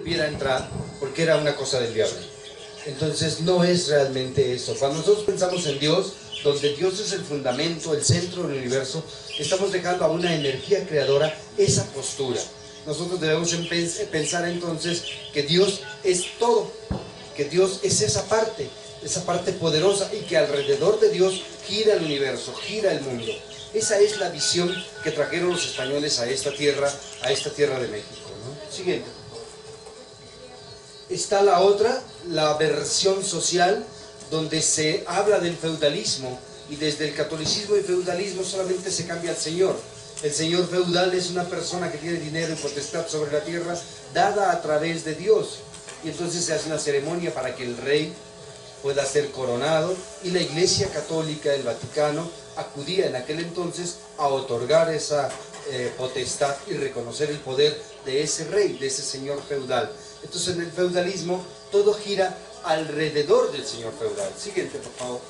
pudiera entrar porque era una cosa del diablo. Entonces no es realmente eso. Cuando nosotros pensamos en Dios, donde Dios es el fundamento, el centro del universo, estamos dejando a una energía creadora esa postura. Nosotros debemos pensar entonces que Dios es todo, que Dios es esa parte poderosa y que alrededor de Dios gira el universo, gira el mundo. Esa es la visión que trajeron los españoles a esta tierra de México, ¿no? Siguiente. Está la otra, la versión social, donde se habla del feudalismo, y desde el catolicismo y feudalismo solamente se cambia el señor. El señor feudal es una persona que tiene dinero y potestad sobre la tierra dada a través de Dios, y entonces se hace una ceremonia para que el rey pueda ser coronado, y la Iglesia Católica del Vaticano acudía en aquel entonces a otorgar esa potestad y reconocer el poder de ese rey, de ese señor feudal. Entonces en el feudalismo todo gira alrededor del señor feudal. Siguiente, por favor.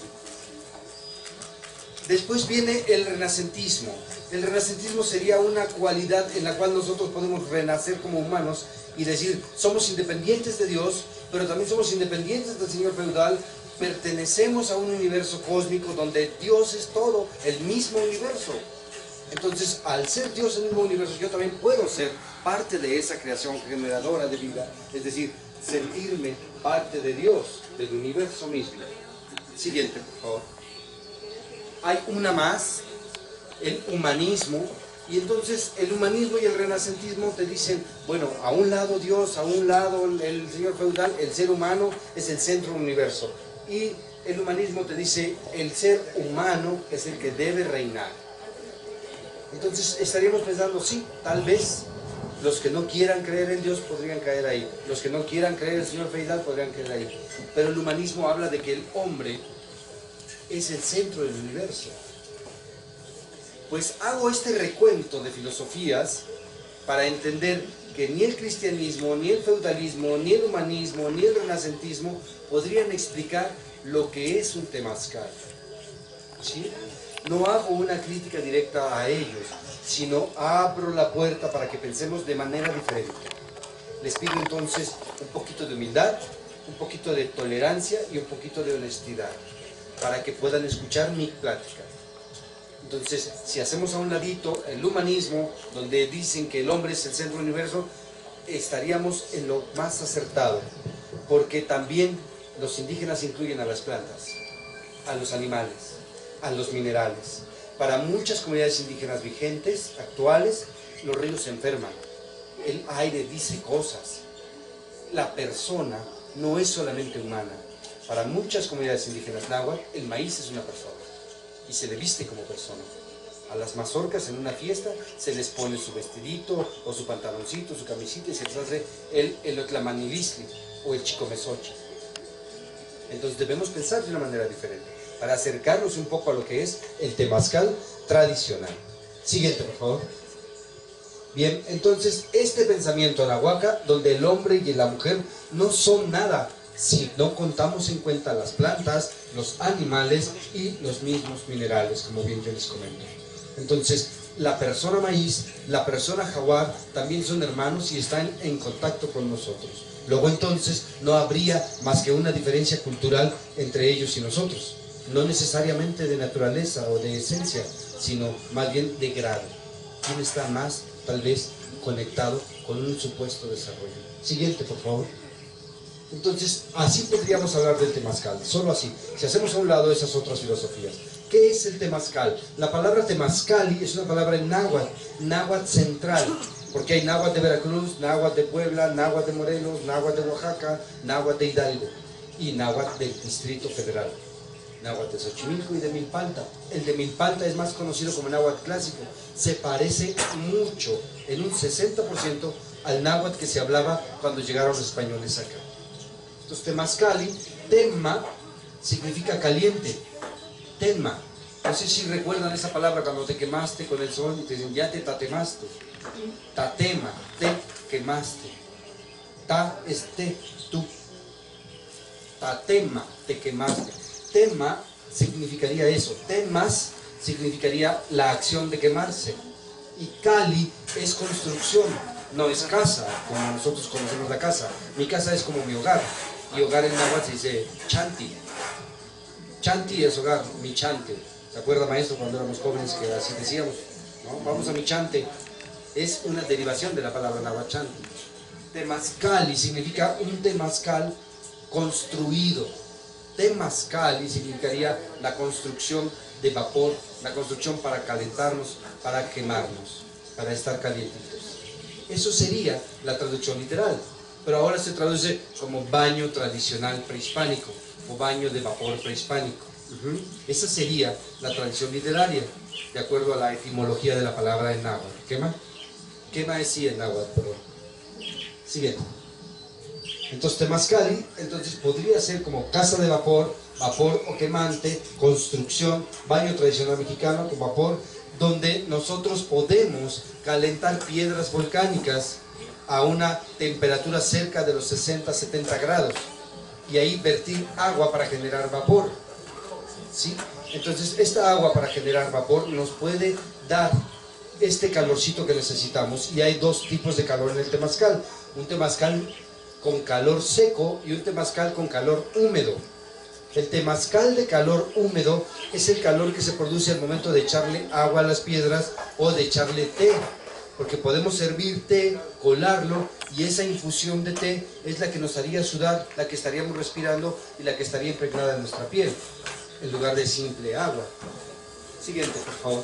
Después viene el renacentismo. El renacentismo sería una cualidad en la cual nosotros podemos renacer como humanos y decir, somos independientes de Dios, pero también somos independientes del señor feudal, pertenecemos a un universo cósmico donde Dios es todo, el mismo universo. Entonces, al ser Dios el mismo universo, yo también puedo ser parte de esa creación generadora de vida, es decir, sentirme parte de Dios, del universo mismo. Siguiente, por favor. Hay una más, el humanismo, y entonces el humanismo y el renacentismo te dicen, bueno, a un lado Dios, a un lado el señor feudal, el ser humano es el centro del universo. Y el humanismo te dice, el ser humano es el que debe reinar. Entonces estaríamos pensando, sí, tal vez los que no quieran creer en Dios podrían caer ahí, los que no quieran creer en el señor feudal podrían caer ahí, pero el humanismo habla de que el hombre es el centro del universo. Pues hago este recuento de filosofías para entender que ni el cristianismo, ni el feudalismo, ni el humanismo, ni el renacentismo podrían explicar lo que es un temazcal. ¿Sí? No hago una crítica directa a ellos, sino abro la puerta para que pensemos de manera diferente. Les pido entonces un poquito de humildad, un poquito de tolerancia y un poquito de honestidad, para que puedan escuchar mi plática. Entonces, si hacemos a un ladito el humanismo, donde dicen que el hombre es el centro del universo, estaríamos en lo más acertado, porque también los indígenas incluyen a las plantas, a los animales, a los minerales. Para muchas comunidades indígenas vigentes, actuales, los ríos se enferman, el aire dice cosas, la persona no es solamente humana. Para muchas comunidades indígenas náhuatl, el maíz es una persona y se le viste como persona. A las mazorcas en una fiesta se les pone su vestidito o su pantaloncito, su camisita, y se les hace el otlamanilistli o el chicomesochi. Entonces debemos pensar de una manera diferente para acercarnos un poco a lo que es el temazcal tradicional. Siguiente, por favor. Bien, entonces este pensamiento anahuaca, donde el hombre y la mujer no son nada si no contamos en cuenta las plantas, los animales y los mismos minerales, como bien yo les comento. Entonces, la persona maíz, la persona jaguar, también son hermanos y están en contacto con nosotros. Luego entonces no habría más que una diferencia cultural entre ellos y nosotros. No necesariamente de naturaleza o de esencia, sino más bien de grado. ¿Quién está más, tal vez, conectado con un supuesto desarrollo? Siguiente, por favor. Entonces, así podríamos hablar del temazcal, solo así, si hacemos a un lado esas otras filosofías. ¿Qué es el temazcal? La palabra temazcali es una palabra en náhuatl, náhuatl central, porque hay náhuatl de Veracruz, náhuatl de Puebla, náhuatl de Morelos, náhuatl de Oaxaca, náhuatl de Hidalgo y náhuatl del Distrito Federal, náhuatl de Xochimilco y de Milpalta. El de Milpalta es más conocido como náhuatl clásico, se parece mucho, en un 60%, al náhuatl que se hablaba cuando llegaron los españoles acá. Entonces, temazcali, tema, significa caliente. Tema. No sé si recuerdan esa palabra cuando te quemaste con el sol y te dicen, ya te tatemaste. Tatema, te quemaste. Ta es te, tú. Tatema, te quemaste. Tema significaría eso. Temas significaría la acción de quemarse. Y cali es construcción. no es casa, como nosotros conocemos la casa. Mi casa es como mi hogar, y hogar en náhuatl se dice chanti. Chanti es hogar, mi chante. ¿Se acuerda, maestro, cuando éramos jóvenes que así decíamos? ¿No? Vamos a mi chante. Es una derivación de la palabra náhuatl chanti. Temazcali significa un temazcal construido. Temazcali significaría la construcción de vapor, la construcción para calentarnos, para quemarnos, para estar calientitos. Eso sería la traducción literal, pero ahora se traduce como baño tradicional prehispánico o baño de vapor prehispánico. Esa sería la traducción literaria, de acuerdo a la etimología de la palabra en náhuatl. ¿Quema? Quema es sí en náhuatl, perdón. Siguiente. Entonces temazcali, entonces podría ser como casa de vapor, vapor o quemante, construcción, baño tradicional mexicano con vapor, donde nosotros podemos calentar piedras volcánicas a una temperatura cerca de los 60-70 grados y ahí vertir agua para generar vapor, ¿sí? Entonces esta agua para generar vapor nos puede dar este calorcito que necesitamos, y hay dos tipos de calor en el temazcal: un temazcal con calor seco y un temazcal con calor húmedo. El temazcal de calor húmedo es el calor que se produce al momento de echarle agua a las piedras o de echarle té, porque podemos hervir té, colarlo, y esa infusión de té es la que nos haría sudar, la que estaríamos respirando y la que estaría impregnada en nuestra piel, en lugar de simple agua. Siguiente, por favor.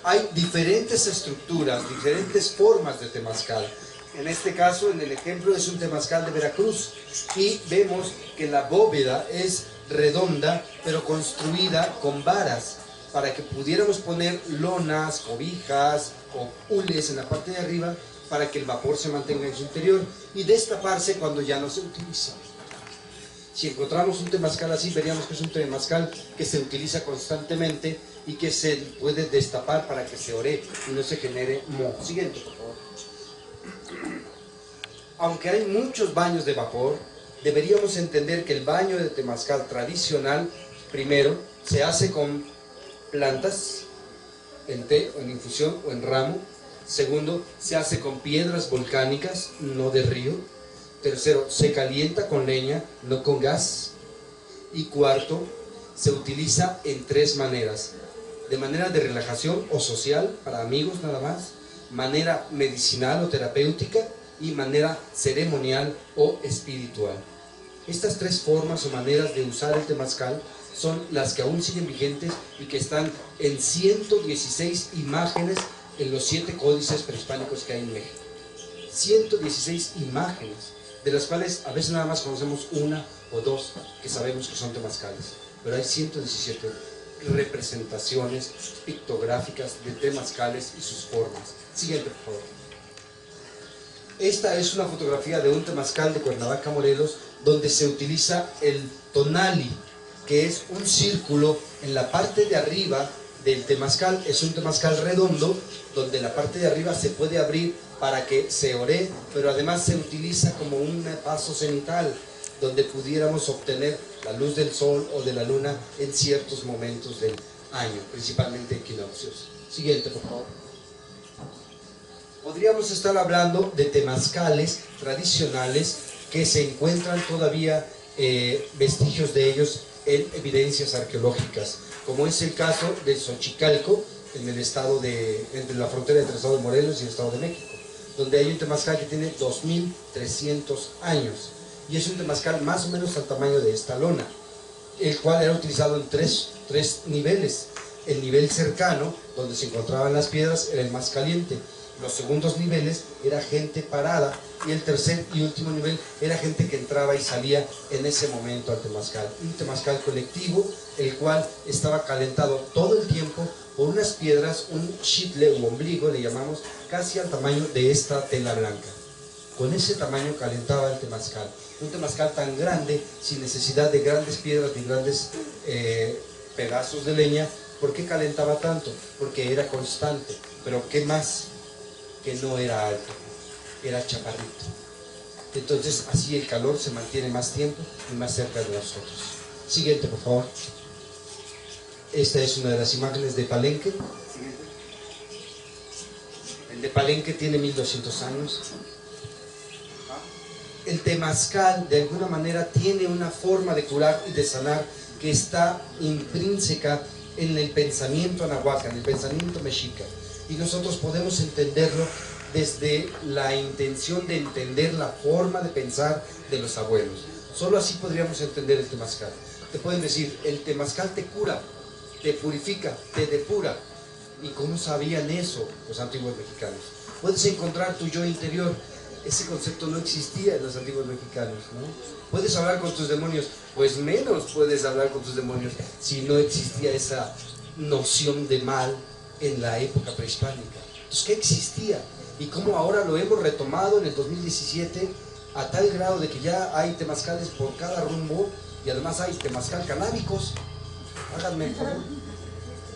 Hay diferentes estructuras, diferentes formas de temazcal. En este caso, en el ejemplo, es un temazcal de Veracruz, y vemos que la bóveda es redonda, pero construida con varas, para que pudiéramos poner lonas, cobijas o hules en la parte de arriba, para que el vapor se mantenga en su interior y destaparse cuando ya no se utiliza. Si encontramos un temazcal así, veríamos que es un temazcal que se utiliza constantemente y que se puede destapar para que se ore y no se genere moho. Siguiente, por favor. Aunque hay muchos baños de vapor, deberíamos entender que el baño de temazcal tradicional, primero, se hace con plantas, en té, o en infusión, o en ramo. Segundo, se hace con piedras volcánicas, no de río. Tercero, se calienta con leña, no con gas. Y cuarto, se utiliza en tres maneras: de manera de relajación o social, para amigos nada más; manera medicinal o terapéutica; y manera ceremonial o espiritual. Estas tres formas o maneras de usar el temazcal son las que aún siguen vigentes y que están en 116 imágenes en los 7 códices prehispánicos que hay en México. 116 imágenes, de las cuales a veces nada más conocemos una o dos que sabemos que son temazcales, pero hay 117 representaciones pictográficas de temazcales y sus formas. Siguiente, por favor. Esta es una fotografía de un temazcal de Cuernavaca, Morelos, donde se utiliza el tonali, que es un círculo en la parte de arriba del temazcal. Es un temazcal redondo, donde la parte de arriba se puede abrir para que se ore, pero además se utiliza como un paso cenital, donde pudiéramos obtener la luz del sol o de la luna en ciertos momentos del año, principalmente equinoccios. Siguiente, por favor. Podríamos estar hablando de temazcales tradicionales que se encuentran todavía vestigios de ellos en evidencias arqueológicas, como es el caso de Xochicalco, en el estado entre la frontera entre el estado de Morelos y el estado de México, donde hay un temazcal que tiene 2300 años, y es un temazcal más o menos al tamaño de esta lona, el cual era utilizado en tres niveles. El nivel cercano, donde se encontraban las piedras, era el más caliente. Los segundos niveles era gente parada, y el tercer y último nivel era gente que entraba y salía en ese momento al temazcal. Un temazcal colectivo, el cual estaba calentado todo el tiempo por unas piedras, un xitle u ombligo le llamamos, casi al tamaño de esta tela blanca. Con ese tamaño calentaba el temazcal. Un temazcal tan grande, sin necesidad de grandes piedras ni grandes pedazos de leña. ¿Por qué calentaba tanto? Porque era constante. Pero ¿qué más? Que no era alto, era chaparrito. Entonces así el calor se mantiene más tiempo y más cerca de nosotros. Siguiente, por favor. Esta es una de las imágenes de Palenque. Siguiente. El de Palenque tiene 1200 años. El temazcal de alguna manera tiene una forma de curar y de sanar que está intrínseca en el pensamiento anahuaca, en el pensamiento mexica. Y nosotros podemos entenderlo desde la intención de entender la forma de pensar de los abuelos. Solo así podríamos entender el temazcal. Te pueden decir, el temazcal te cura, te purifica, te depura. ¿Y cómo sabían eso los antiguos mexicanos? Puedes encontrar tu yo interior. Ese concepto no existía en los antiguos mexicanos, ¿no? ¿Puedes hablar con tus demonios? Pues menos puedes hablar con tus demonios si no existía esa noción de mal en la época prehispánica. Entonces, ¿qué existía? Y cómo ahora lo hemos retomado en el 2017 a tal grado de que ya hay temazcales por cada rumbo y además hay temazcal canábicos. Háganme el favor.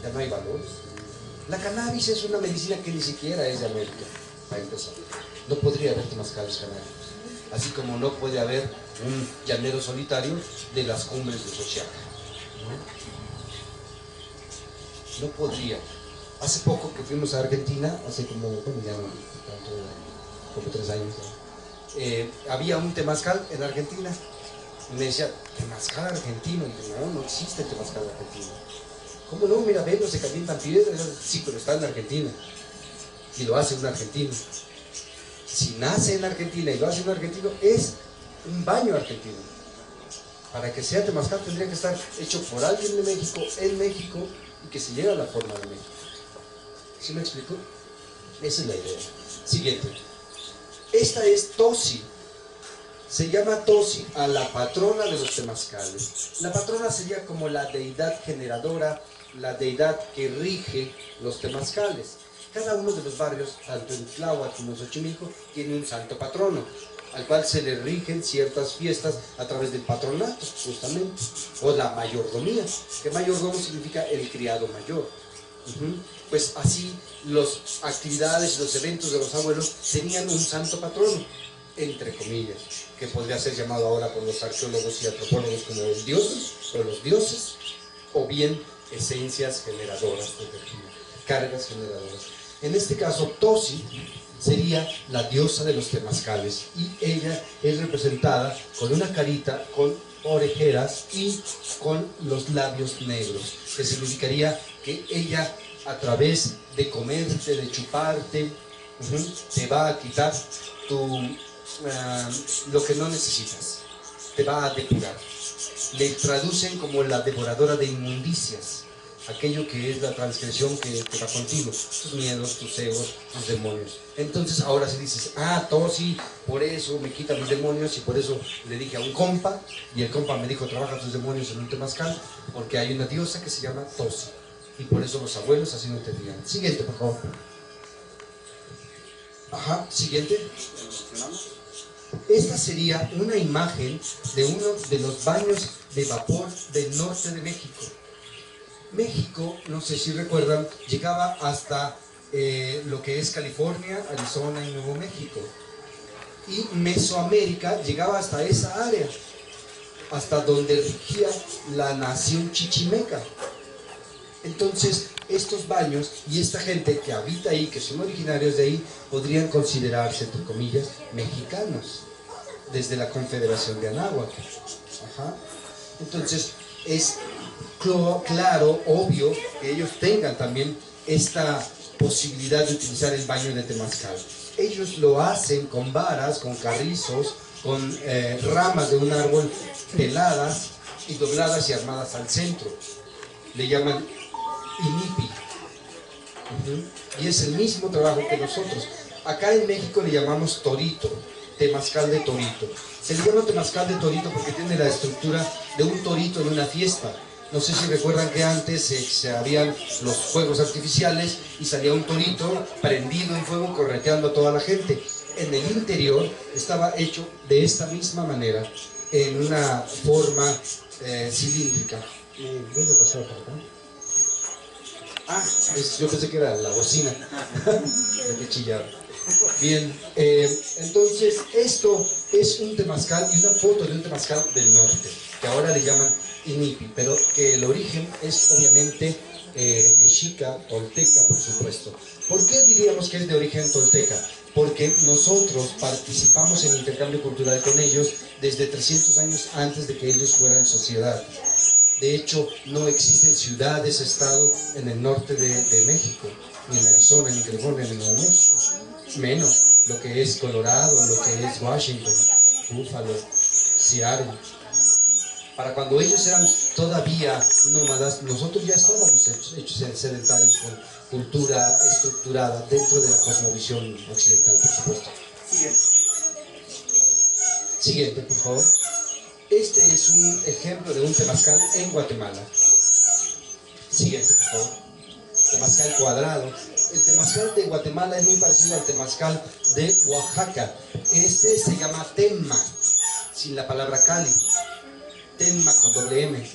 Ya no hay valores. La cannabis es una medicina que ni siquiera es de América, para empezar. No podría haber temazcales canábicos. Así como no puede haber un llanero solitario de las cumbres de Xochiaca. No podría. Hace poco que fuimos a Argentina, hace como, bueno, ya no, como 3 años, había un temazcal en Argentina. Y me decía, ¿temazcal argentino? Y dije, no, no existe temazcal argentino. ¿Cómo no? Mira, ven, no se calientan piedras. Sí, pero está en Argentina. Y lo hace un argentino. Si nace en Argentina y lo hace un argentino, es un baño argentino. Para que sea temazcal tendría que estar hecho por alguien de México, en México, y que se lleve a la forma de México. ¿Sí me explico? Esa es la idea. Siguiente. Esta es Tosi. Se llama Tosi a la patrona de los temazcales. La patrona sería como la deidad generadora, la deidad que rige los temazcales. Cada uno de los barrios, tanto en Tláhuac como en Xochimilco, tiene un santo patrono, al cual se le rigen ciertas fiestas a través del patronato, justamente, o la mayordomía, que mayordomo significa el criado mayor. Pues así, las actividades y los eventos de los abuelos tenían un santo patrono, entre comillas, que podría ser llamado ahora por los arqueólogos y antropólogos como el dios, o los dioses, o bien esencias generadoras de energía, cargas generadoras. En este caso, Tosi sería la diosa de los temazcales y ella es representada con una carita, con orejeras y con los labios negros, que significaría que ella, a través de comerte, de chuparte, te va a quitar lo que no necesitas, te va a depurar. Le traducen como la devoradora de inmundicias, aquello que es la transgresión que te va contigo, tus miedos, tus egos, tus demonios. Entonces ahora si dices, Tosi, por eso me quita mis demonios, y por eso le dije a un compa, y el compa me dijo, trabaja tus demonios en un temazcal, porque hay una diosa que se llama Tosi, y por eso los abuelos así no entendían. Siguiente, por favor. Siguiente. Esta sería una imagen de uno de los baños de vapor del norte de México. México, no sé si recuerdan, llegaba hasta lo que es California, Arizona y Nuevo México. Y Mesoamérica llegaba hasta esa área, hasta donde rigía la nación chichimeca. Entonces, estos baños y esta gente que habita ahí, que son originarios de ahí, podrían considerarse, entre comillas, mexicanos, desde la Confederación de Anáhuac. Entonces, es claro, obvio, que ellos tengan también esta posibilidad de utilizar el baño de temazcal. Ellos lo hacen con varas, con carrizos, con ramas de un árbol peladas y dobladas y armadas al centro. Le llaman inipi. Y es el mismo trabajo que nosotros. Acá en México le llamamos torito, temazcal de torito. Se le llama temazcal de torito porque tiene la estructura de un torito en una fiesta. No sé si recuerdan que antes se habían los fuegos artificiales y salía un torito prendido en fuego correteando a toda la gente. En el interior estaba hecho de esta misma manera, en una forma cilíndrica. ¿Dónde pasó por acá? Yo pensé que era la bocina. Que chillaba. Bien, entonces esto es un temazcal y una foto de un temazcal del norte, que ahora le llaman Inipi, pero que el origen es obviamente mexica, tolteca, por supuesto. ¿Por qué diríamos que es de origen tolteca? Porque nosotros participamos en el intercambio cultural con ellos desde 300 años antes de que ellos fueran sociedad. De hecho, no existen ciudades, estado en el norte de México, ni en Arizona, ni en California, ni en Nuevo México. Menos lo que es Colorado, lo que es Washington, Buffalo, Seattle. Para cuando ellos eran todavía nómadas, nosotros ya estábamos hechos sedentarios con cultura estructurada dentro de la cosmovisión occidental, por supuesto. Siguiente, por favor. Este es un ejemplo de un temazcal en Guatemala. Siguiente, por favor. Temazcal cuadrado. El temazcal de Guatemala es muy parecido al temazcal de Oaxaca. Este se llama tenma, sin la palabra cali. Tenma con doble M,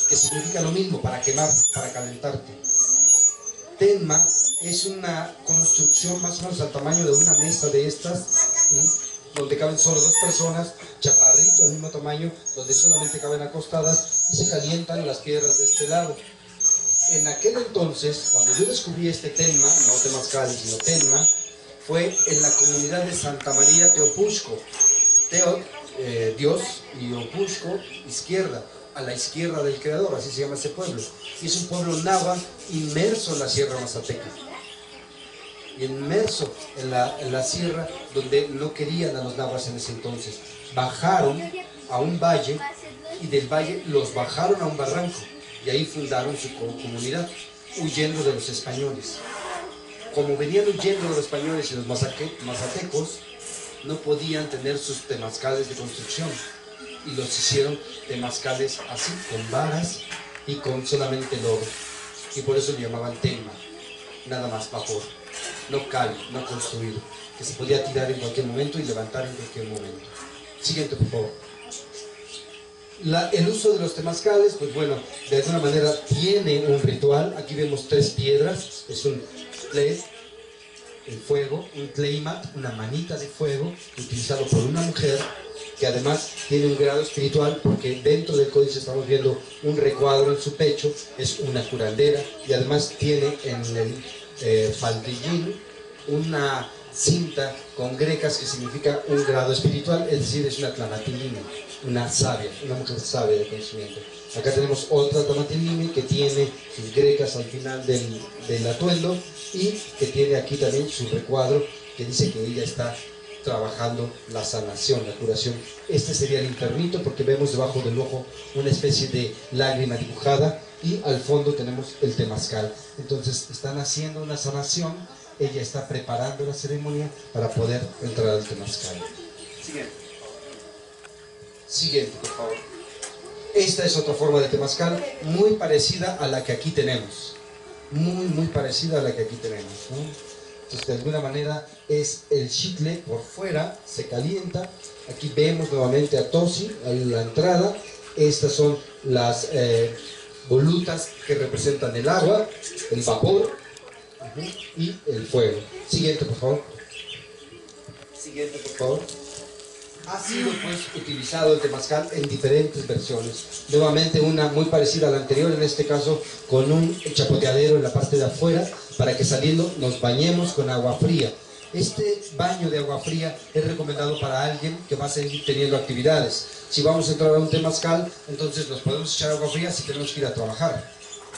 que significa lo mismo, para quemar, para calentarte. Tenma es una construcción más o menos al tamaño de una mesa de estas, donde caben solo dos personas, chaparrito al mismo tamaño, donde solamente caben acostadas y se calientan las piedras de este lado. En aquel entonces, cuando yo descubrí este tenma, no temazcal, sino tenma, fue en la comunidad de Santa María Teopusco. Dios, y Opuxco, izquierda, a la izquierda del Creador, así se llama ese pueblo. Y es un pueblo nahua inmerso en la Sierra Mazateca. Inmerso en la sierra donde no querían a los nahuas en ese entonces. Bajaron a un valle y del valle los bajaron a un barranco y ahí fundaron su comunidad, huyendo de los españoles. Como venían huyendo de los españoles y los mazatecos, no podían tener sus temazcales de construcción y los hicieron temazcales así, con varas y con solamente lodo, y por eso le llamaban tenma, nada más vapor, no cal, no construido, que se podía tirar en cualquier momento y levantar en cualquier momento. Siguiente, por favor. El uso de los temazcales, pues bueno, de alguna manera tiene un ritual. Aquí vemos 3 piedras, es un tley, el fuego, un tleimat, una manita de fuego utilizado por una mujer que además tiene un grado espiritual, porque dentro del códice estamos viendo un recuadro en su pecho, es una curandera, y además tiene en el faldillín una cinta con grecas que significa un grado espiritual, es decir, es una tlamatilime, una sabia, una mujer sabia de conocimiento. Acá tenemos otra tlamatilime que tiene sus grecas al final del atuendo y que tiene aquí también su recuadro que dice que ella está trabajando la sanación, la curación. Este sería el internito, porque vemos debajo del ojo una especie de lágrima dibujada y al fondo tenemos el temazcal. Entonces están haciendo una sanación, ella está preparando la ceremonia para poder entrar al temazcal. Siguiente, por favor. Esta es otra forma de temazcal muy parecida a la que aquí tenemos. Muy parecida a la que aquí tenemos, ¿no? Entonces, de alguna manera es el chicle por fuera, se calienta. Aquí vemos nuevamente a Tosi, ahí la entrada. Estas son las volutas que representan el agua, el vapor y el fuego. Siguiente, por favor. Siguiente, por favor. Ha sido pues utilizado el temazcal en diferentes versiones. Nuevamente una muy parecida a la anterior, en este caso con un chapoteadero en la parte de afuera, para que saliendo nos bañemos con agua fría. Este baño de agua fría es recomendado para alguien que va a seguir teniendo actividades. Si vamos a entrar a un temazcal, entonces nos podemos echar agua fría si tenemos que ir a trabajar,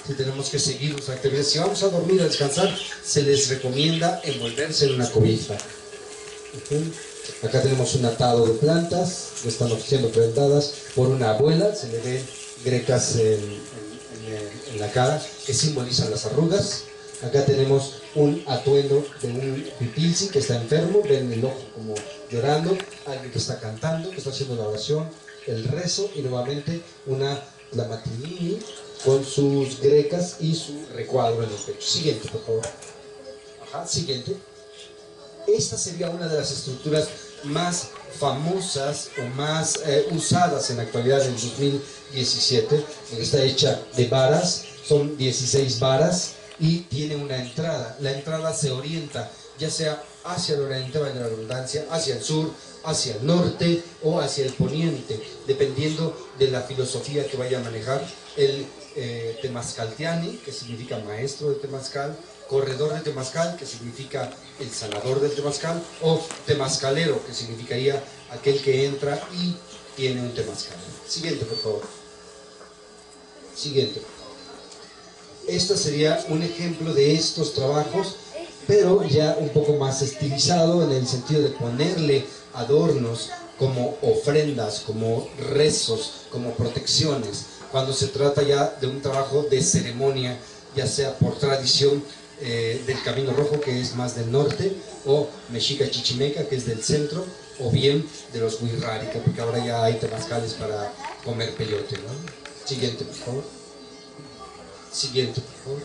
si tenemos que seguir nuestras actividades. Si vamos a dormir, a descansar, se les recomienda envolverse en una cobija. Acá tenemos un atado de plantas que están siendo presentadas por una abuela. Se le ven grecas en la cara que simbolizan las arrugas. Acá tenemos un atuendo de un pipilsi que está enfermo, ven el ojo como llorando, alguien que está cantando, que está haciendo la oración, el rezo, y nuevamente una tlamatilini con sus grecas y su recuadro en el pecho. Siguiente, por favor. Ajá, siguiente. Esta sería una de las estructuras más famosas o más usadas en la actualidad en 2017. Está hecha de varas, son 16 varas y tiene una entrada. La entrada se orienta ya sea hacia el oriente, valga la redundancia, hacia el sur, hacia el norte o hacia el poniente, dependiendo de la filosofía que vaya a manejar el Temazcaltiani, que significa maestro de Temazcal, corredor de Temazcal, que significa el sanador del Temazcal, o temazcalero, que significaría aquel que entra y tiene un Temazcal. Siguiente, por favor. Siguiente. Este sería un ejemplo de estos trabajos, pero ya un poco más estilizado en el sentido de ponerle adornos como ofrendas, como rezos, como protecciones, cuando se trata ya de un trabajo de ceremonia, ya sea por tradición del Camino Rojo, que es más del norte, o Mexica Chichimeca, que es del centro, o bien de los Huirrárica, porque ahora ya hay temazcales para comer peyote, ¿no? Siguiente, por favor. Siguiente, por favor.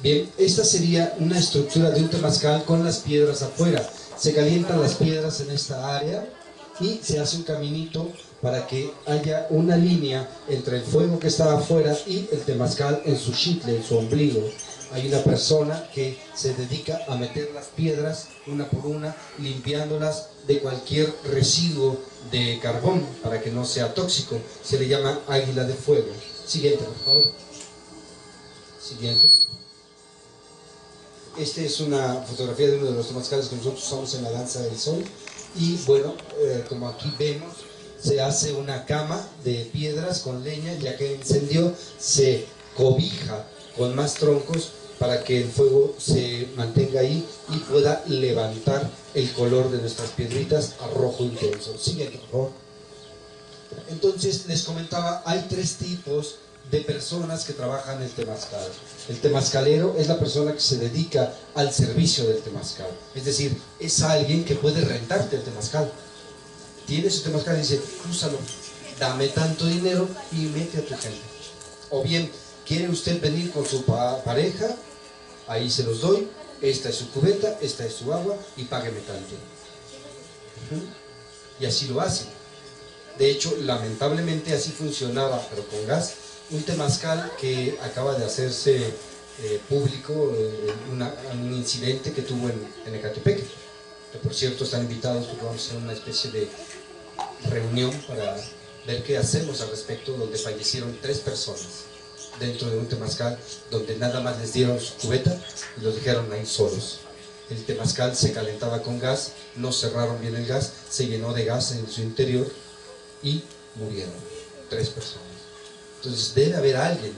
Bien, esta sería una estructura de un temazcal con las piedras afuera. Se calientan las piedras en esta área y se hace un caminito para que haya una línea entre el fuego que está afuera y el temazcal en su chitle, en su ombligo. Hay una persona que se dedica a meter las piedras una por una, limpiándolas de cualquier residuo de carbón para que no sea tóxico. Se le llama águila de fuego. Siguiente, por favor. Siguiente. Esta es una fotografía de uno de los temazcales que nosotros usamos en la danza del sol. Y bueno, como aquí vemos, se hace una cama de piedras con leña, ya que encendió, se cobija con más troncos para que el fuego se mantenga ahí y pueda levantar el color de nuestras piedritas a rojo intenso. Siguiente, por favor. Entonces, les comentaba, hay tres tipos de personas que trabajan el temazcal. El temazcalero es la persona que se dedica al servicio del temazcal, es decir, es alguien que puede rentarte el temazcal. Tiene su temazcal y dice, úsalo, dame tanto dinero y mete a tu gente. O bien, quiere usted venir con su pareja, ahí se los doy, esta es su cubeta, esta es su agua y págueme tanto. Y así lo hacen. De hecho, lamentablemente así funcionaba, pero con gas. Un temazcal que acaba de hacerse público, un incidente que tuvo en Ecatepec, que por cierto están invitados porque vamos a hacer una especie de reunión para ver qué hacemos al respecto, donde fallecieron 3 personas dentro de un temazcal, donde nada más les dieron su cubeta y los dejaron ahí solos. El temazcal se calentaba con gas, no cerraron bien el gas, se llenó de gas en su interior y murieron 3 personas. Entonces debe haber alguien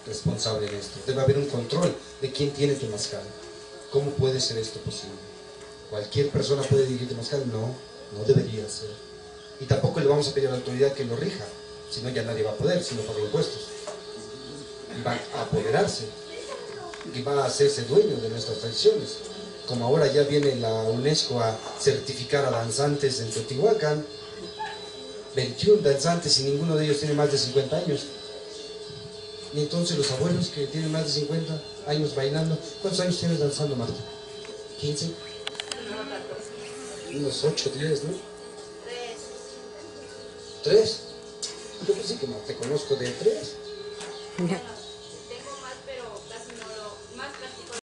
responsable en esto, debe haber un control de quién tiene temazcal. ¿Cómo puede ser esto posible? ¿Cualquier persona puede dirigir temazcal? No, no debería ser. Y tampoco le vamos a pedir a la autoridad que lo rija, si no ya nadie va a poder, si no paga impuestos. Y va a apoderarse, y va a hacerse dueño de nuestras tradiciones. Como ahora ya viene la UNESCO a certificar a danzantes en Teotihuacán, 21 danzantes y ninguno de ellos tiene más de 50 años. Y entonces los abuelos que tienen más de 50 años bailando, ¿cuántos años tienes danzando, Marta? ¿15? Unos 8, 10, ¿no? 3. Yo pues sí que no te conozco de 3.